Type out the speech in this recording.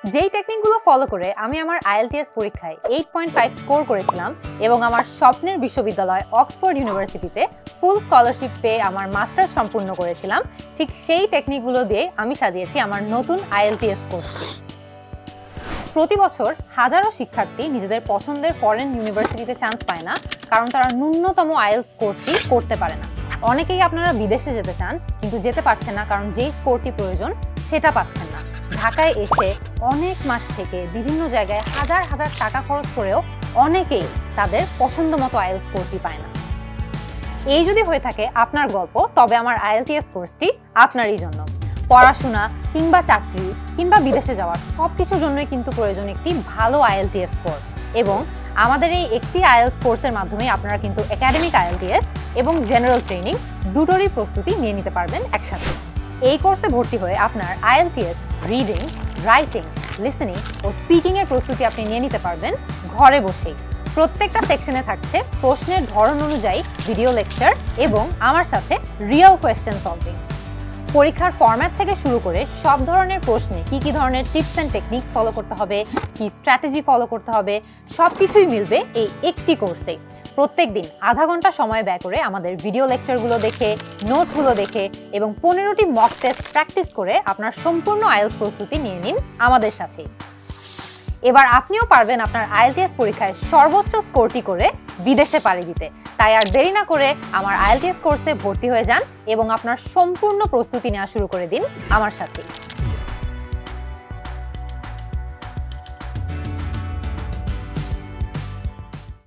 যেই টেকনিকগুলো ফলো করে আমি আমার IELTS পরীক্ষায় 8.5 স্কোর করেছিলাম এবং আমার স্বপ্নের বিশ্ববিদ্যালয় অক্সফোর্ড ইউনিভার্সিটিতে ফুল স্কলারশিপ পেয়ে আমার মাস্টার্স সম্পূর্ণ করেছিলাম, ঠিক সেই টেকনিকগুলো দিয়ে আমি সাজিয়েছি আমার নতুন IELTS কোর্সটি। প্রতি বছর হাজারো শিক্ষার্থী নিজেদের পছন্দের ফরেন ইউনিভার্সিটিতে চান্স পায় না, কারণ তারা ন্যূনতম IELTS স্কোরটি করতে পারে না। অনেকেই আপনারা বিদেশে যেতে চান কিন্তু যেতে পারছেন না, কারণ যেই স্কোরটি প্রয়োজন সেটা পাচ্ছেন না। ঢাকায় এসে অনেক মাস থেকে বিভিন্ন জায়গায় হাজার হাজার টাকা খরচ করেও অনেকেই তাদের পছন্দ মতো IELTS স্কোরটি পায় না। এই যদি হয়ে থাকে আপনার গল্প, তবে আমার IELTS কোর্সটি আপনারই জন্য। পড়াশোনা কিংবা চাকরি কিংবা বিদেশে যাওয়ার সব কিছুর জন্যই কিন্তু প্রয়োজন একটি ভালো IELTS স্কোর, এবং আমাদের এই একটি IELTS কোর্সের মাধ্যমে আপনারা কিন্তু একাডেমিক IELTS এবং জেনারেল ট্রেনিং দুটোরই প্রস্তুতি নিয়ে নিতে পারবেন একসাথে। এই কোর্সে ভর্তি হয়ে আপনার IELTS রিডিং, রাইটিং, লিসেনিং ও স্পিকিংয়ের প্রস্তুতি আপনি নিয়ে নিতে পারবেন ঘরে বসেই। প্রত্যেকটা সেকশনে থাকছে প্রশ্নের ধরন অনুযায়ী ভিডিও লেকচার এবং আমার সাথে রিয়েল কোয়েশ্চেন সলভিং। পরীক্ষার ফরম্যাট থেকে শুরু করে সব ধরনের প্রশ্নে কি ধরনের টিপস অ্যান্ড টেকনিক্স ফলো করতে হবে, কি স্ট্র্যাটেজি ফলো করতে হবে, সব কিছুই মিলবে এই একটি কোর্সে। প্রত্যেক দিন আধা ঘন্টা সময় ব্যয় করে আমাদের ভিডিও লেকচারগুলো দেখে, নোটগুলো দেখে এবং 15টি মক টেস্ট প্র্যাকটিস করে আপনার সম্পূর্ণ IELTS প্রস্তুতি নিয়ে নিন আমাদের সাথে। এবার আপনিও পারবেন আপনার IELTS পরীক্ষায় সর্বোচ্চ স্কোরটি করে বিদেশে পাড়ি দিতে। তাই আর দেরি না করে আমার IELTS কোর্সে ভর্তি হয়ে যান এবং আপনার সম্পূর্ণ প্রস্তুতি নেওয়া শুরু করে দিন আমার সাথে।